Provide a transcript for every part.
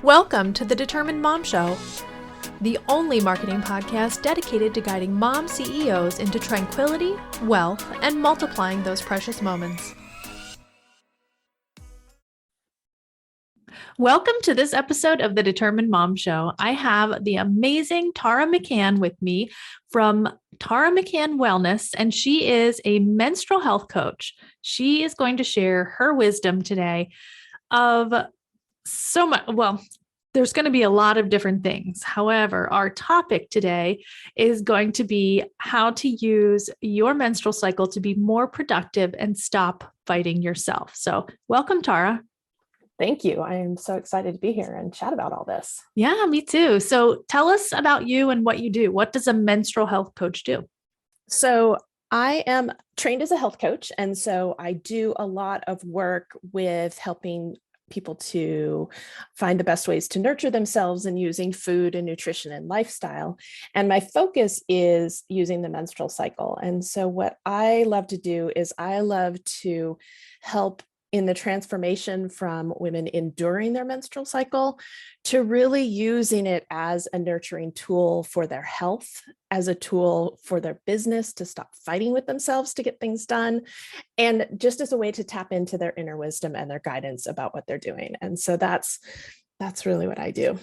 Welcome to the Determined Mom Show, the only marketing podcast dedicated to guiding mom CEOs into tranquility, wealth, and multiplying those precious moments. Welcome to this episode of the Determined Mom Show. I have the amazing Tara McCann with me from Tara McCann Wellness, and she is a menstrual health coach. She is going to share her wisdom today of so much. Well, there's going to be a lot of different things. However, our topic today is going to be how to use your menstrual cycle to be more productive and stop fighting yourself. So welcome, Tara. Thank you. I am so excited to be here and chat about all this. Yeah, me too. So tell us about you and what you do. What does a menstrual health coach do? So I am trained as a health coach. And so I do a lot of work with helping people to find the best ways to nurture themselves and using food and nutrition and lifestyle. And my focus is using the menstrual cycle. And so what I love to do is I love to help in the transformation from women enduring their menstrual cycle to really using it as a nurturing tool for their health, as a tool for their business to stop fighting with themselves to get things done, and just as a way to tap into their inner wisdom and their guidance about what they're doing. And so that's really what I do.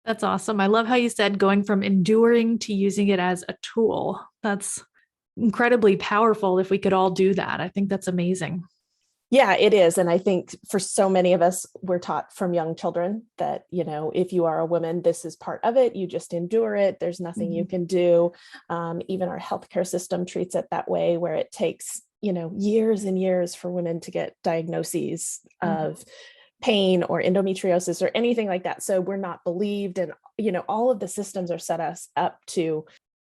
That's awesome. I love how you said going from enduring to using it as a tool. That's incredibly powerful if we could all do that. I think that's amazing. Yeah, it is. And I think for so many of us, we're taught from young children that, if you are a woman, this is part of it. You just endure it. There's nothing you can do. Even our healthcare system treats it that way, where it takes, years and years for women to get diagnoses of pain or endometriosis or anything like that. So we're not believed. And, all of the systems are set us up to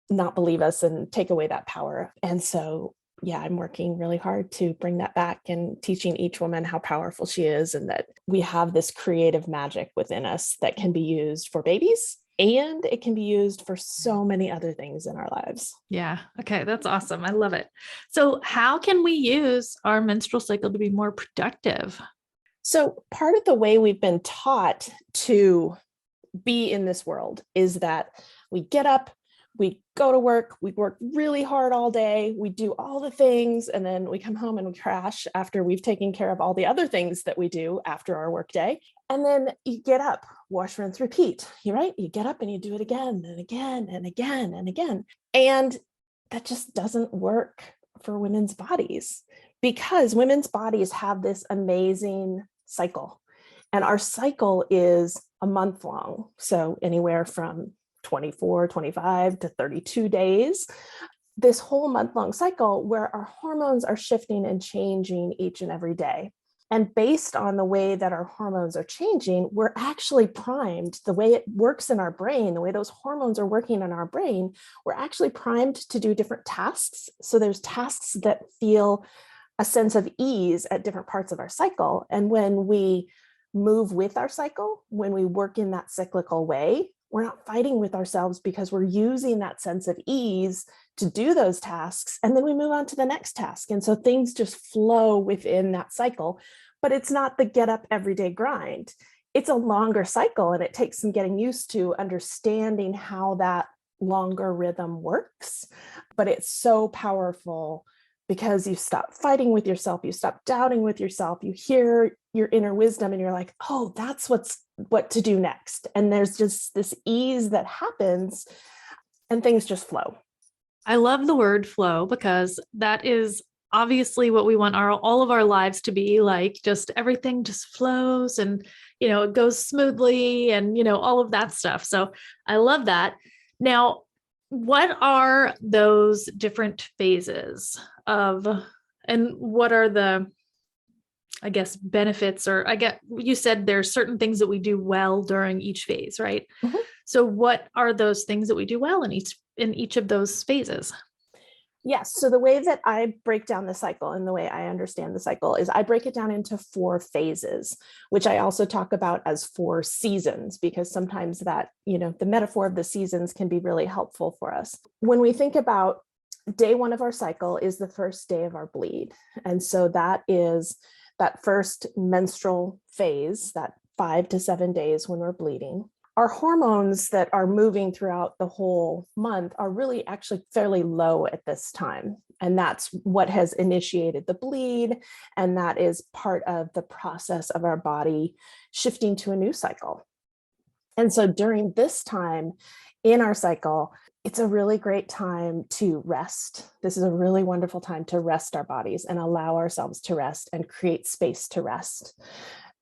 not believe us and take away that power. And so yeah, I'm working really hard to bring that back and teaching each woman how powerful she is and that we have this creative magic within us that can be used for babies and it can be used for so many other things in our lives. Yeah. Okay. That's awesome. I love it. So how can we use our menstrual cycle to be more productive? So part of the way we've been taught to be in this world is that we get up, we go to work, we work really hard all day, we do all the things, and then we come home and we crash after we've taken care of all the other things that we do after our work day. And then you get up, wash, rinse, repeat, right? You get up and you do it again and again and again and again. And that just doesn't work for women's bodies because women's bodies have this amazing cycle. And our cycle is a month long. So anywhere from 24, 25 to 32 days, this whole month-long cycle where our hormones are shifting and changing each and every day. And based on the way that our hormones are changing, we're actually primed. The way it works in our brain, the way those hormones are working in our brain, we're actually primed to do different tasks. So there's tasks that feel a sense of ease at different parts of our cycle. And when we move with our cycle, when we work in that cyclical way, we're not fighting with ourselves because we're using that sense of ease to do those tasks. And then we move on to the next task. And so things just flow within that cycle, but it's not the get up everyday grind. It's a longer cycle and it takes some getting used to understanding how that longer rhythm works. But it's so powerful because you stop fighting with yourself, you stop doubting with yourself, you hear your inner wisdom and you're like, oh, that's what to do next. And there's just this ease that happens and things just flow. I love the word flow because that is obviously what we want all of our lives to be like. Just everything just flows and, it goes smoothly and, all of that stuff. So I love that. Now, what are those different phases and what are the, I guess, benefits, or you said there's certain things that we do well during each phase, right? Mm-hmm. So what are those things that we do well in each of those phases? Yes. So the way that I break down the cycle and the way I understand the cycle is I break it down into 4 phases, which I also talk about as 4 seasons, because sometimes that, the metaphor of the seasons can be really helpful for us. When we think about day 1 of our cycle is the first day of our bleed. And so that is that first menstrual phase, that 5 to 7 days when we're bleeding. Our hormones that are moving throughout the whole month are really actually fairly low at this time. And that's what has initiated the bleed. And that is part of the process of our body shifting to a new cycle. And so during this time in our cycle, it's a really great time to rest. This is a really wonderful time to rest our bodies and allow ourselves to rest and create space to rest.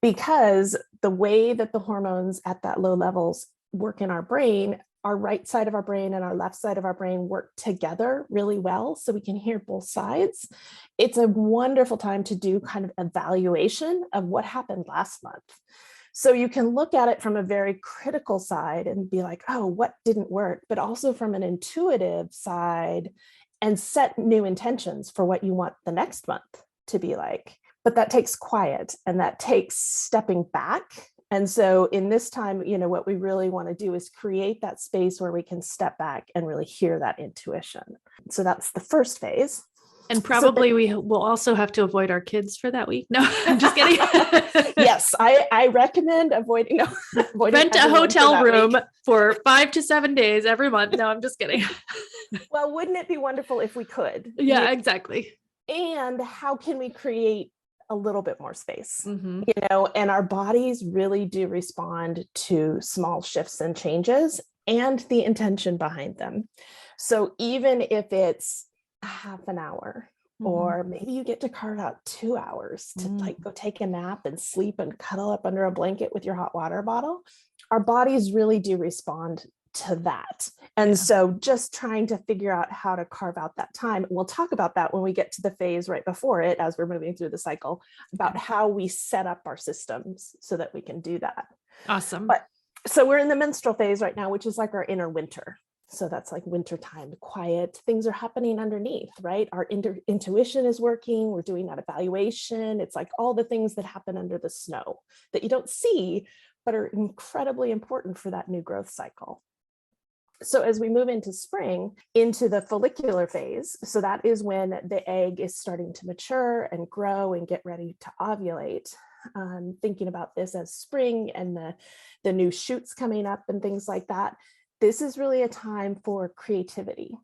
Because the way that the hormones at that low levels work in our brain, our right side of our brain and our left side of our brain work together really well, so we can hear both sides. It's a wonderful time to do kind of evaluation of what happened last month. So you can look at it from a very critical side and be like, oh, what didn't work? But also from an intuitive side and set new intentions for what you want the next month to be like. But that takes quiet and that takes stepping back. And so in this time, what we really want to do is create that space where we can step back and really hear that intuition. So that's the first phase. And probably we will also have to avoid our kids for that week. No, I'm just kidding. Yes, I recommend avoiding rent a hotel room for 5 to 7 days every month. No, I'm just kidding. Well, wouldn't it be wonderful if we could? Yeah, exactly. And how can we create a little bit more space? Mm-hmm. And our bodies really do respond to small shifts and changes and the intention behind them. So even if it's a half an hour, or maybe you get to carve out 2 hours to like go take a nap and sleep and cuddle up under a blanket with your hot water bottle, our bodies really do respond to that. And so just trying to figure out how to carve out that time. We'll talk about that when we get to the phase right before it, as we're moving through the cycle, about how we set up our systems so that we can do that. Awesome. But so we're in the menstrual phase right now, which is like our inner winter. So that's like wintertime, quiet, things are happening underneath, right? Our intuition is working. We're doing that evaluation. It's like all the things that happen under the snow that you don't see, but are incredibly important for that new growth cycle. So as we move into spring, into the follicular phase, so that is when the egg is starting to mature and grow and get ready to ovulate. Thinking about this as spring and the new shoots coming up and things like that. This is really a time for creativity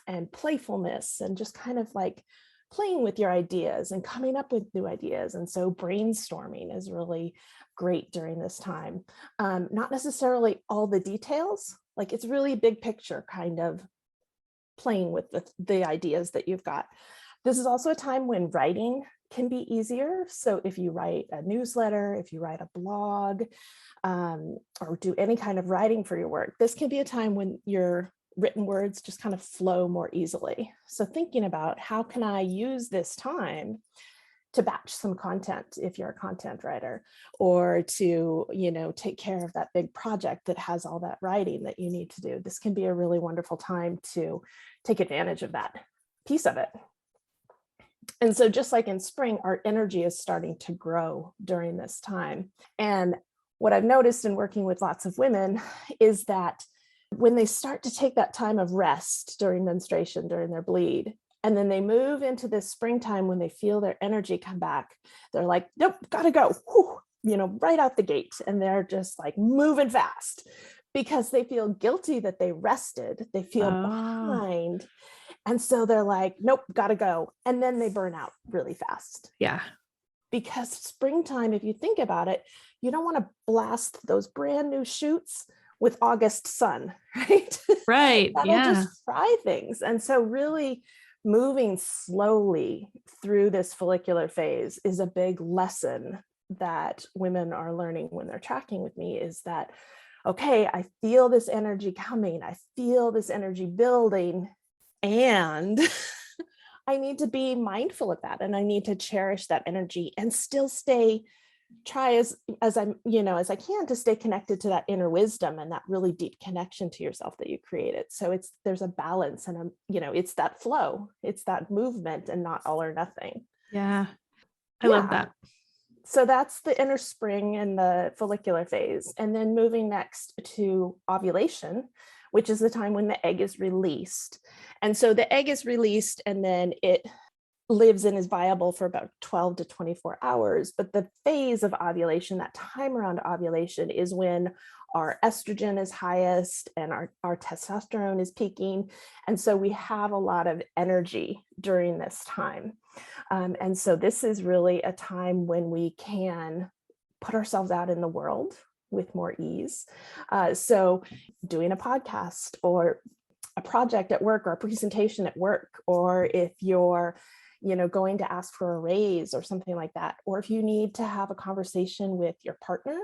and playfulness and just kind of like playing with your ideas and coming up with new ideas. And so brainstorming is really great during this time. Not necessarily all the details, like it's really big picture kind of playing with the ideas that you've got. This is also a time when writing can be easier. So if you write a newsletter, if you write a blog, or do any kind of writing for your work, this can be a time when your written words just kind of flow more easily. So thinking about how can I use this time to batch some content if you're a content writer, or to, take care of that big project that has all that writing that you need to do. This can be a really wonderful time to take advantage of that piece of it. And so just like in spring, our energy is starting to grow during this time. And what I've noticed in working with lots of women is that when they start to take that time of rest during menstruation, during their bleed, and then they move into this springtime when they feel their energy come back, they're like, nope, gotta go, right out the gate. And they're just like moving fast because they feel guilty that they rested. They feel behind. And so they're like, nope, gotta go. And then they burn out really fast. Yeah. Because springtime, if you think about it, you don't want to blast those brand new shoots with August sun, right? Right. That'll just fry things. And so really moving slowly through this follicular phase is a big lesson that women are learning when they're tracking with me, is that, okay, I feel this energy coming. I feel this energy building. And I need to be mindful of that. And I need to cherish that energy and still try as I can to stay connected to that inner wisdom and that really deep connection to yourself that you created. So there's a balance and it's that flow, it's that movement and not all or nothing. Yeah. I love that. So that's the inner spring and the follicular phase. And then moving next to ovulation, which is the time when the egg is released. And so the egg is released and then it lives and is viable for about 12 to 24 hours. But the phase of ovulation, that time around ovulation, is when our estrogen is highest and our testosterone is peaking. And so we have a lot of energy during this time. And so this is really a time when we can put ourselves out in the world with more ease. So doing a podcast or a project at work or a presentation at work, or if you're going to ask for a raise or something like that, or if you need to have a conversation with your partner,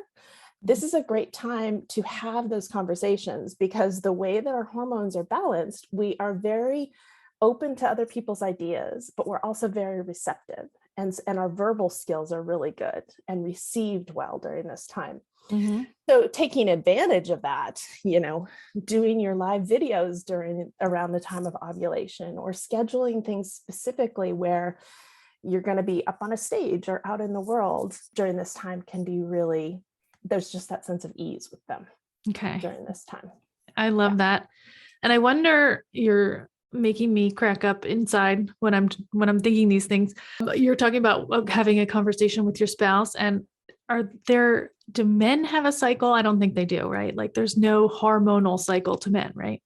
this is a great time to have those conversations, because the way that our hormones are balanced, we are very open to other people's ideas, but we're also very receptive, and our verbal skills are really good and received well during this time. Mm-hmm. So taking advantage of that, doing your live videos around the time of ovulation, or scheduling things specifically where you're going to be up on a stage or out in the world during this time, can be really, there's just that sense of ease with them during this time. I love that. And I wonder, you're making me crack up inside when I'm thinking these things. You're talking about having a conversation with your spouse, and do men have a cycle? I don't think they do, right? Like there's no hormonal cycle to men, right?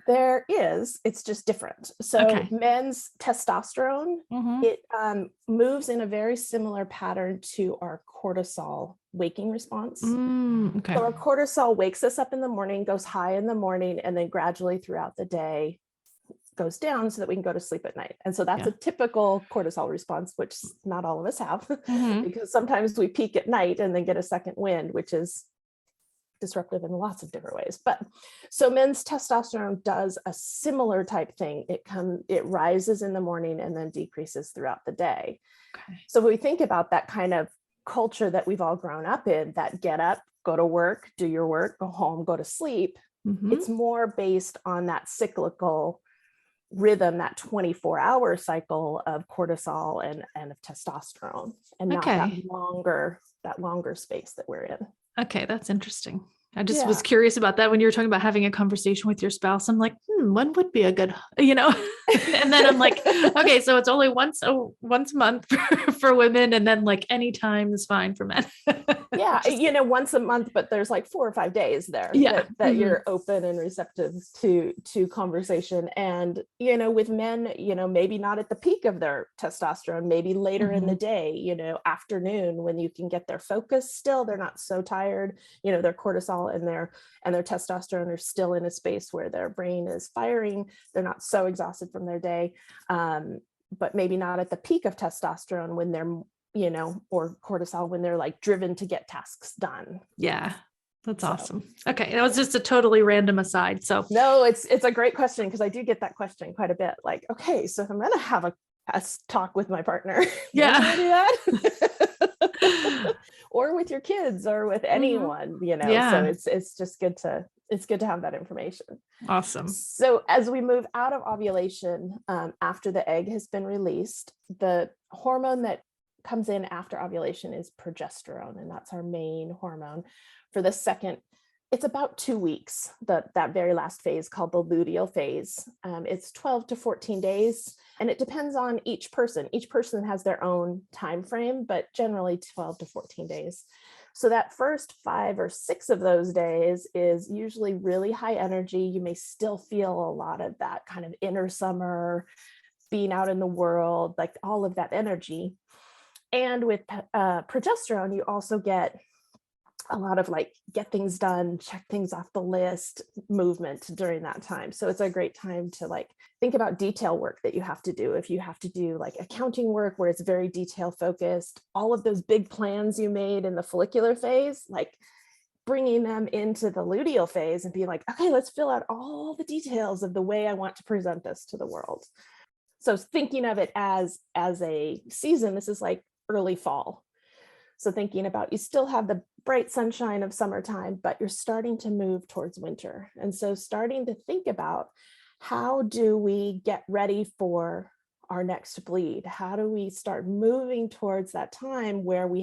There is, it's just different. So men's testosterone, it moves in a very similar pattern to our cortisol waking response. So our cortisol wakes us up in the morning, goes high in the morning, and then gradually throughout the day goes down so that we can go to sleep at night. And so that's a typical cortisol response, which not all of us have, because sometimes we peak at night and then get a second wind, which is disruptive in lots of different ways. But so men's testosterone does a similar type thing. It rises in the morning and then decreases throughout the day. So when we think about that kind of culture that we've all grown up in, that get up, go to work, do your work, go home, go to sleep, it's more based on that cyclical rhythm, that 24-hour cycle of cortisol and of testosterone, and not that longer space that we're in. Okay, that's interesting. I just was curious about that when you were talking about having a conversation with your spouse. I'm like, when would be a good, and then I'm like, okay, so it's only once a month for women, and then like any time is fine for men. Once a month, but there's like 4 or 5 days there that you're open and receptive to conversation. And, with men, maybe not at the peak of their testosterone, maybe later in the day, afternoon, when you can get their focus still, they're not so tired, their cortisol and their testosterone are still in a space where their brain is firing. They're not so exhausted from their day, but maybe not at the peak of testosterone when they're, or cortisol, when they're like driven to get tasks done. Yeah. That's awesome. Okay. That was just a totally random aside. So no, it's a great question, because I do get that question quite a bit. Like, okay, so if I'm going to have a talk with my partner, do that? Or with your kids, or with anyone, so it's just good to have that information. Awesome. So as we move out of ovulation, after the egg has been released, the hormone that comes in after ovulation is progesterone, and that's our main hormone for the second. It's about 2 weeks, that very last phase called the luteal phase. It's 12 to 14 days, and it depends on each person. Each person has their own time frame, but generally 12 to 14 days. So that first 5 or 6 of those days is usually really high energy. You may still feel a lot of that kind of inner summer, being out in the world, like all of that energy. And with progesterone, you also get a lot of like get things done, check things off the list movement during that time. So it's a great time to like think about detail work that you have to do. If you have to do like accounting work where it's very detail focused, all of those big plans you made in the follicular phase, like bringing them into the luteal phase and being like, okay, let's fill out all the details of the way I want to present this to the world. So thinking of it as a season, this is like early fall. So thinking about, you still have the bright sunshine of summertime, but you're starting to move towards winter. And so starting to think about, how do we get ready for our next bleed? How do we start moving towards that time where we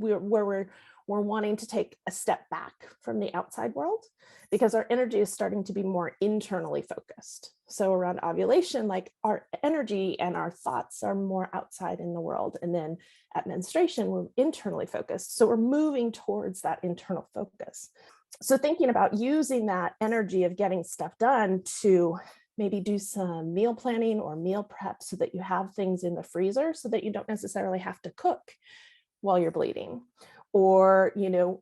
we're wanting to take a step back from the outside world because our energy is starting to be more internally focused. So around ovulation, like our energy and our thoughts are more outside in the world. And then at menstruation, we're internally focused. So we're moving towards that internal focus. So thinking about using that energy of getting stuff done to maybe do some meal planning or meal prep so that you have things in the freezer so that you don't necessarily have to cook while you're bleeding, or,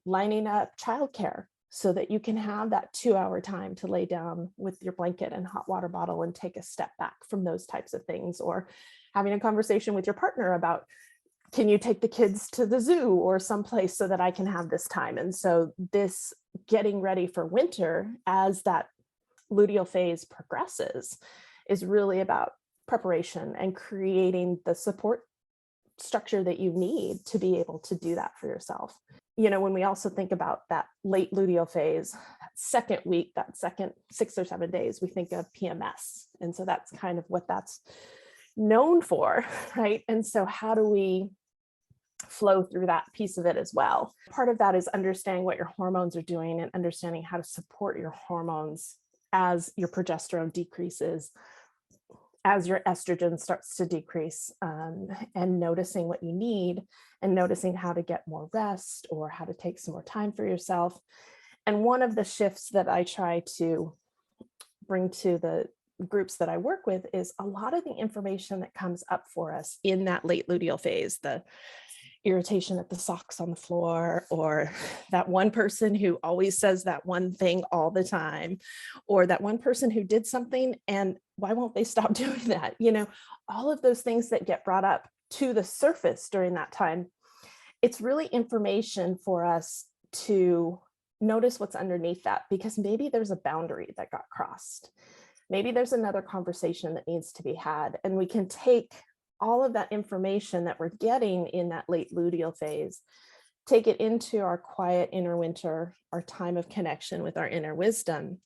lining up childcare so that you can have that 2-hour time to lay down with your blanket and hot water bottle and take a step back from those types of things, or having a conversation with your partner about, can you take the kids to the zoo or someplace so that I can have this time? And so this getting ready for winter as that luteal phase progresses is really about preparation and creating the support structure that you need to be able to do that for yourself. When we also think about that late luteal phase, that second week, that second 6 or 7 days, we think of PMS. And so that's kind of what that's known for, right? And so how do we flow through that piece of it as well? Part of that is understanding what your hormones are doing and understanding how to support your hormones as your progesterone decreases, as your estrogen starts to decrease, and noticing what you need and noticing how to get more rest or how to take some more time for yourself. And one of the shifts that I try to bring to the groups that I work with is a lot of the information that comes up for us in that late luteal phase, the irritation at the socks on the floor, or that one person who always says that one thing all the time, or that one person who did something and why won't they stop doing that? All of those things that get brought up to the surface during that time. It's really information for us to notice what's underneath that, because maybe there's a boundary that got crossed. Maybe there's another conversation that needs to be had, and we can take all of that information that we're getting in that late luteal phase, take it into our quiet inner winter, our time of connection with our inner wisdom,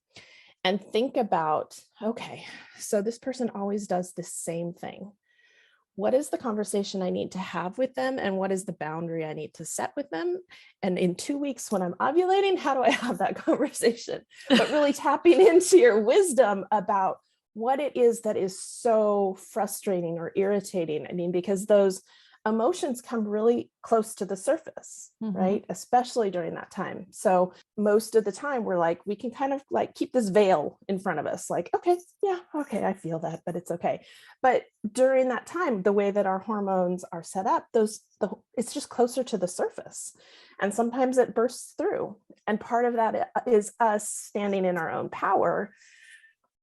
and think about, okay, so this person always does the same thing. What is the conversation I need to have with them? And what is the boundary I need to set with them? And in 2 weeks when I'm ovulating, how do I have that conversation? But really tapping into your wisdom about what it is that is so frustrating or irritating. I mean, because those emotions come really close to the surface, right? Especially during that time. So most of the time we're like, we can kind of like keep this veil in front of us, like, okay, yeah, okay, I feel that, but it's okay. But during that time, the way that our hormones are set up, it's just closer to the surface. And sometimes it bursts through. And part of that is us standing in our own power.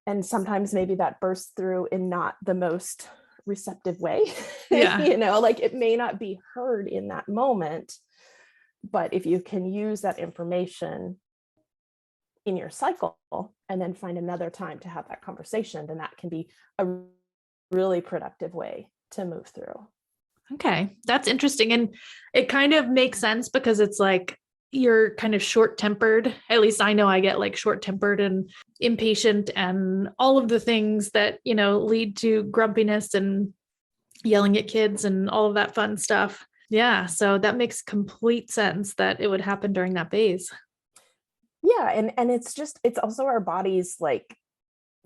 And sometimes maybe that bursts through in not the most receptive way. Yeah. Like it may not be heard in that moment, but if you can use that information in your cycle and then find another time to have that conversation, then that can be a really productive way to move through. Okay, that's interesting. And it kind of makes sense because it's like you're kind of short-tempered. At least I know I get like short-tempered and impatient and all of the things that, lead to grumpiness and yelling at kids and all of that fun stuff. Yeah, so that makes complete sense that it would happen during that phase. Yeah, and it's also our body's like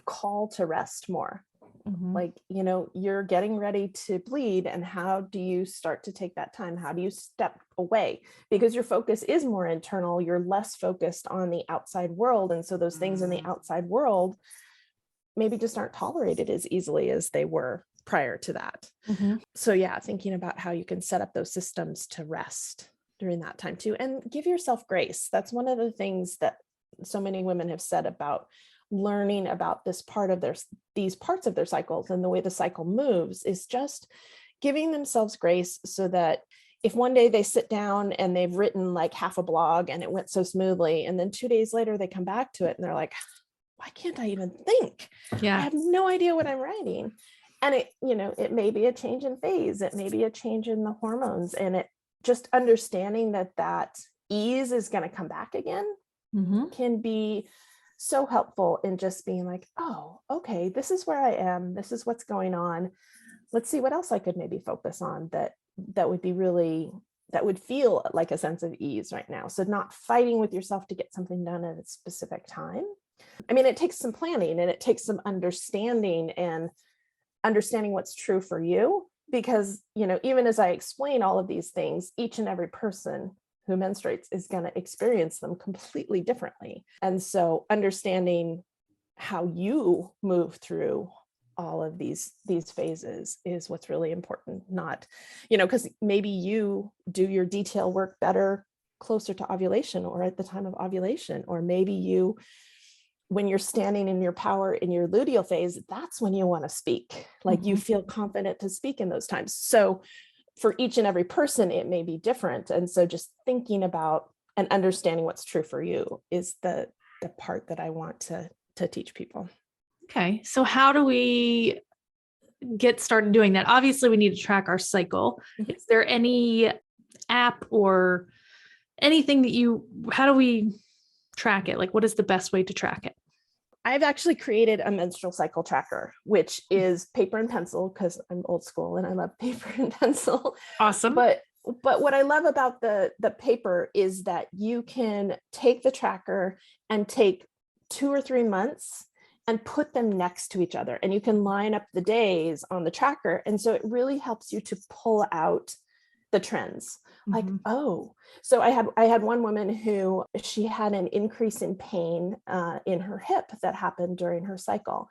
call to rest more. Like, you're getting ready to bleed, and how do you start to take that time? How do you step away? Because your focus is more internal, you're less focused on the outside world. And so those things in the outside world maybe just aren't tolerated as easily as they were prior to that. So yeah, thinking about how you can set up those systems to rest during that time too, and give yourself grace. That's one of the things that so many women have said about learning about these parts of their cycles and the way the cycle moves, is just giving themselves grace, so that if one day they sit down and they've written like half a blog and it went so smoothly, and then 2 days later they come back to it and they're like, why can't I even think? Yeah. I have no idea what I'm writing. And it may be a change in phase, it may be a change in the hormones, and it just understanding that ease is going to come back again can be so helpful in just being like, oh, okay, this is where I am. This is what's going on. Let's see what else I could maybe focus on that would be really that would feel like a sense of ease right now. So not fighting with yourself to get something done at a specific time. I mean, it takes some planning and it takes some understanding and understanding what's true for you, because, you know, even as I explain all of these things, each and every person who menstruates is going to experience them completely differently. And so understanding how you move through all of these phases is what's really important. Not, you know, because maybe you do your detail work better closer to ovulation or at the time of ovulation, or maybe you, when you're standing in your power in your luteal phase, that's when you want to speak, like you feel confident to speak in those times. So for each and every person, it may be different. And so just thinking about and understanding what's true for you is the part that I want to teach people. Okay. So how do we get started doing that? Obviously, we need to track our cycle. Is there any app or anything that how do we track it? Like, what is the best way to track it? I've actually created a menstrual cycle tracker, which is paper and pencil, because I'm old school and I love paper and pencil. Awesome. But what I love about the paper is that you can take the tracker and take 2 or 3 months and put them next to each other, and you can line up the days on the tracker. And so it really helps you to pull out the trends. Like, oh, so I had one woman who, she had an increase in pain in her hip that happened during her cycle.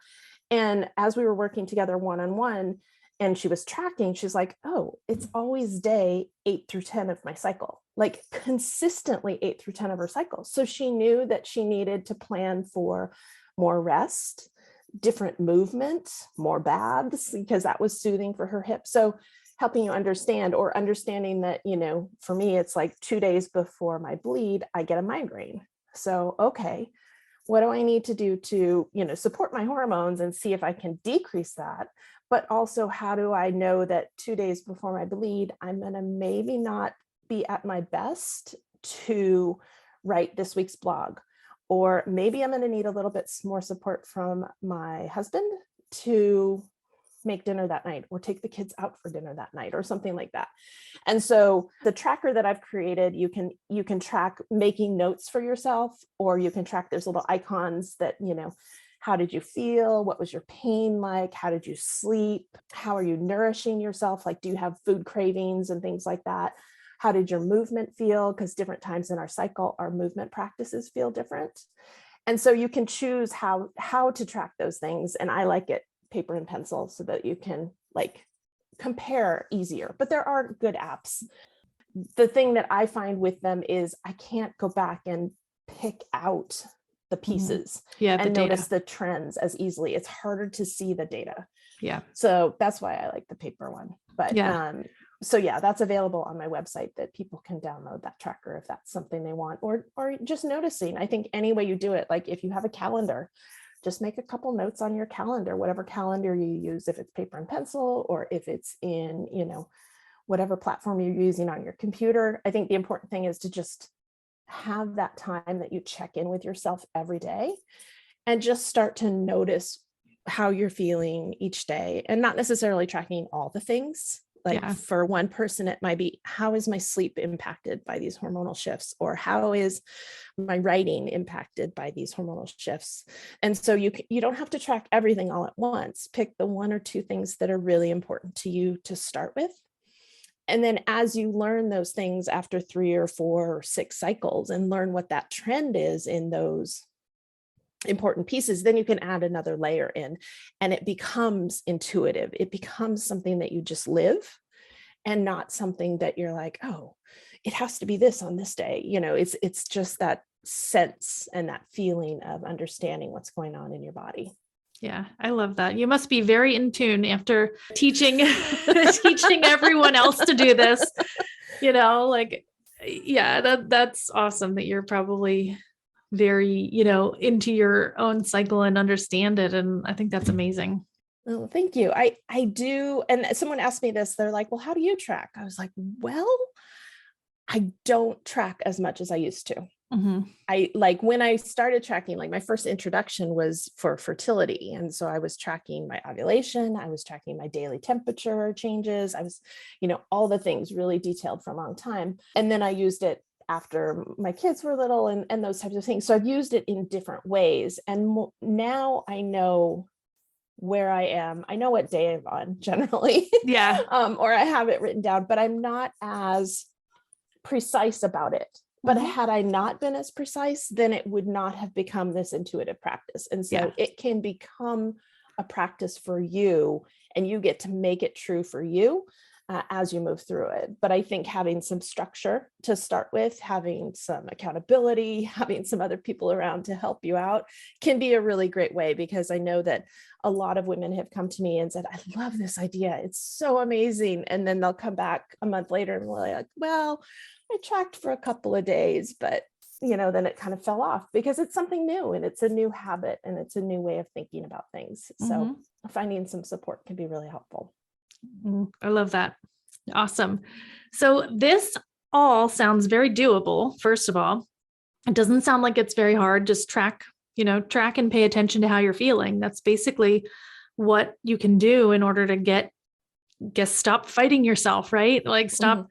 And as we were working together one-on-one and she was tracking, she's like, oh, it's always day 8 through 10 of my cycle, like consistently 8 through 10 of her cycle. So she knew that she needed to plan for more rest, different movement, more baths, because that was soothing for her hip. So helping you understand, or understanding that, you know, for me, it's like 2 days before my bleed, I get a migraine. So, okay, what do I need to do to, you know, support my hormones and see if I can decrease that? But also, how do I know that 2 days before my bleed, I'm going to maybe not be at my best to write this week's blog? Or maybe I'm going to need a little bit more support from my husband to make dinner that night, or take the kids out for dinner that night, or something like that. And so the tracker that I've created, you can track making notes for yourself, or you can track, there's little icons that, you know, how did you feel? What was your pain like? How did you sleep? How are you nourishing yourself? Like, do you have food cravings and things like that? How did your movement feel? Because different times in our cycle, our movement practices feel different. And so you can choose how to track those things. And I like it paper and pencil so that you can like compare easier, but there are good apps. The thing that I find with them is I can't go back and pick out the pieces and notice the trends as easily. It's harder to see the data. Yeah. So that's why I like the paper one. But so yeah, that's available on my website, that people can download that tracker if that's something they want, or just noticing. I think any way you do it, like if you have a calendar, just make a couple notes on your calendar, whatever calendar you use, if it's paper and pencil, or if it's in, you know, whatever platform you're using on your computer. I think the important thing is to just have that time that you check in with yourself every day and just start to notice how you're feeling each day, and not necessarily tracking all the things. Like for one person, it might be, how is my sleep impacted by these hormonal shifts? Or how is my writing impacted by these hormonal shifts? And so you don't have to track everything all at once. Pick the 1 or 2 things that are really important to you to start with. And then as you learn those things after 3 or 4 or 6 cycles and learn what that trend is in those important pieces, then you can add another layer in, and it becomes intuitive. It becomes something that you just live, and not something that you're like, oh, it has to be this on this day. You know, it's just that sense and that feeling of understanding what's going on in your body. Yeah, I love that. You must be very in tune after teaching teaching everyone else to do this. You know, like, yeah, that's awesome that you're probably very, you know, into your own cycle and understand it. And I think that's amazing. Oh, thank you. I do. And someone asked me this, they're like, well, how do you track? I was like, well, I don't track as much as I used to. Mhm. I like when I started tracking, like my first introduction was for fertility. And so I was tracking my ovulation, I was tracking my daily temperature changes. I was, all the things really detailed for a long time. And then I used it after my kids were little and those types of things. So I've used it in different ways. And now I know where I am. I know what day I'm on generally, Yeah. or I have it written down, but I'm not as precise about it. But Mhm. had I not been as precise, then it would not have become this intuitive practice. And Yeah. so it can become a practice for you, and you get to make it true for you as you move through it. But I think having some structure to start with, having some accountability, having some other people around to help you out can be a really great way, because I know that a lot of women have come to me and said, I love this idea. It's so amazing. And then they'll come back a month later and we're like, well, I tracked for a couple of days, but then it kind of fell off because it's something new and it's a new habit and it's a new way of thinking about things. So Mhm. finding some support can be really helpful. I love that. Awesome. So this all sounds very doable. First of all, it doesn't sound like it's very hard. Just track and pay attention to how you're feeling. That's basically what you can do in order to stop fighting yourself, right? Like stop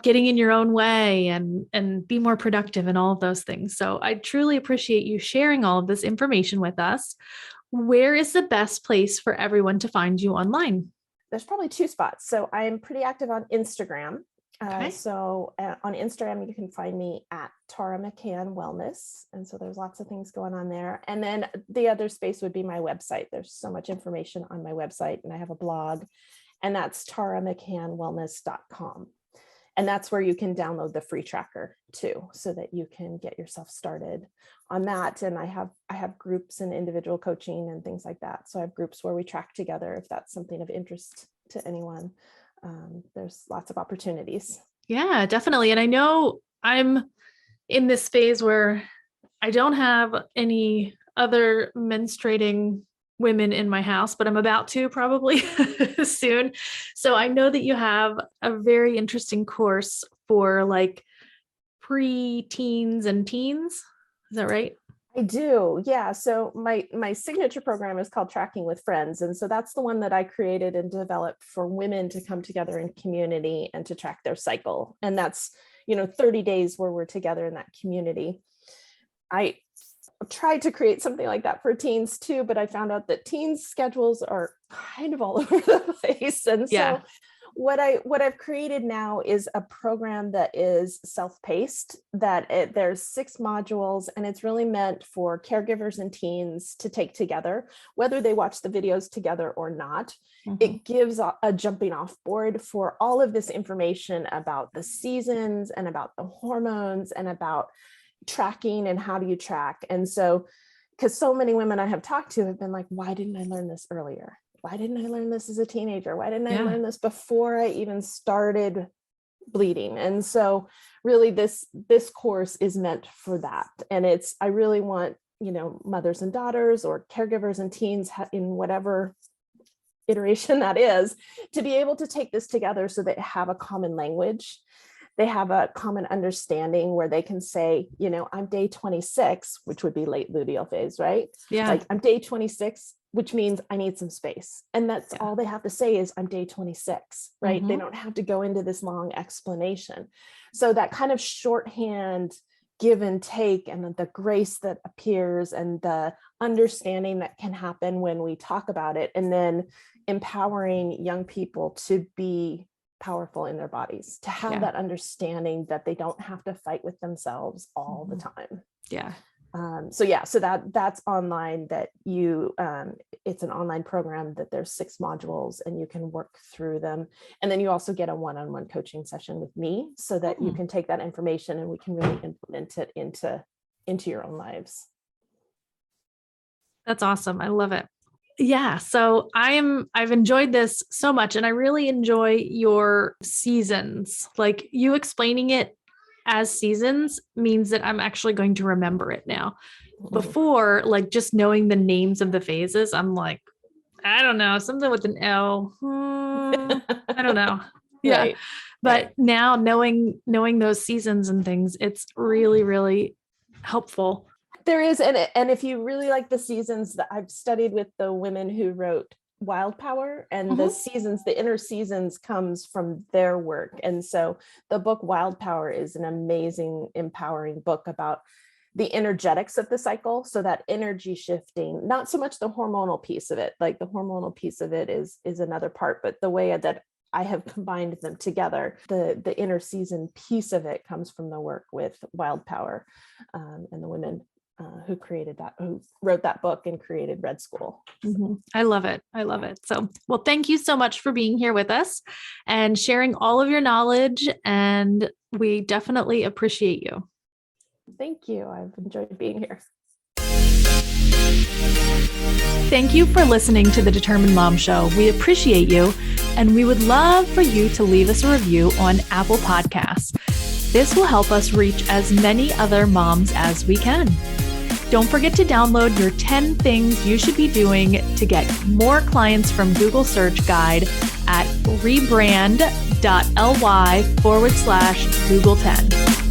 getting in your own way and be more productive and all of those things. So I truly appreciate you sharing all of this information with us. Where is the best place for everyone to find you online? There's probably two spots. So I'm pretty active on Instagram. Okay. On Instagram, you can find me at Tara McCann Wellness. And so there's lots of things going on there. And then the other space would be my website. There's so much information on my website, and I have a blog, and that's taramccannwellness.com. And that's where you can download the free tracker too, so that you can get yourself started on that. And I have groups and individual coaching and things like that. So I have groups where we track together if that's something of interest to anyone. There's lots of opportunities. Yeah, definitely. And I know I'm in this phase where I don't have any other menstruating women in my house, but I'm about to probably soon. So I know that you have a very interesting course for like pre-teens and teens. Is that right? I do. Yeah. So my signature program is called Tracking with Friends. And so that's the one that I created and developed for women to come together in community and to track their cycle. And that's, 30 days where we're together in that community. I tried to create something like that for teens too, but I found out that teens' schedules are kind of all over the place. And Yeah. so what I've created now is a program that is self-paced, there's 6 modules, and it's really meant for caregivers and teens to take together, whether they watch the videos together or not. Mhm. It gives a jumping off board for all of this information about the seasons and about the hormones and about tracking and how do you track. And so, because so many women I have talked to have been like, why didn't I learn this earlier? Why didn't I learn this as a teenager? Why didn't I Yeah. learn this before I even started bleeding? And so really this course is meant for that. And I really want, mothers and daughters or caregivers and teens in whatever iteration that is, to be able to take this together so they have a common language. They have a common understanding where they can say, I'm day 26, which would be late luteal phase, right? Yeah. Like I'm day 26, which means I need some space. And that's Yeah. all they have to say is I'm day 26, right? Mhm. They don't have to go into this long explanation. So that kind of shorthand give and take, and the grace that appears and the understanding that can happen when we talk about it, and then empowering young people to be powerful in their bodies, to have Yeah. that understanding that they don't have to fight with themselves all the Mhm. time. Yeah. So that's online, that it's an online program that there's 6 modules and you can work through them. And then you also get a one-on-one coaching session with me so that you can take that information and we can really implement it into your own lives. That's awesome. I love it. Yeah. So I've enjoyed this so much, and I really enjoy your seasons. Like you explaining it as seasons means that I'm actually going to remember it now. Before, like just knowing the names of the phases, I'm like, I don't know, something with an L. I don't know. Yeah. Right. But now knowing those seasons and things, it's really, really helpful. There is. And if you really like the seasons, that I've studied with the women who wrote Wild Power, and the seasons, the inner seasons comes from their work. And so the book Wild Power is an amazing, empowering book about the energetics of the cycle. So that energy shifting, not so much the hormonal piece of it, like the hormonal piece of it is another part, but the way that I have combined them together, the inner season piece of it comes from the work with Wild Power, and the women who wrote that book and created Red School. I love it. I love it. So, well, thank you so much for being here with us and sharing all of your knowledge. And we definitely appreciate you. Thank you. I've enjoyed being here. Thank you for listening to the Determined Mom Show. We appreciate you, and we would love for you to leave us a review on Apple Podcasts. This will help us reach as many other moms as we can. Don't forget to download your 10 things you should be doing to get more clients from Google Search Guide at rebrand.ly/Google 10.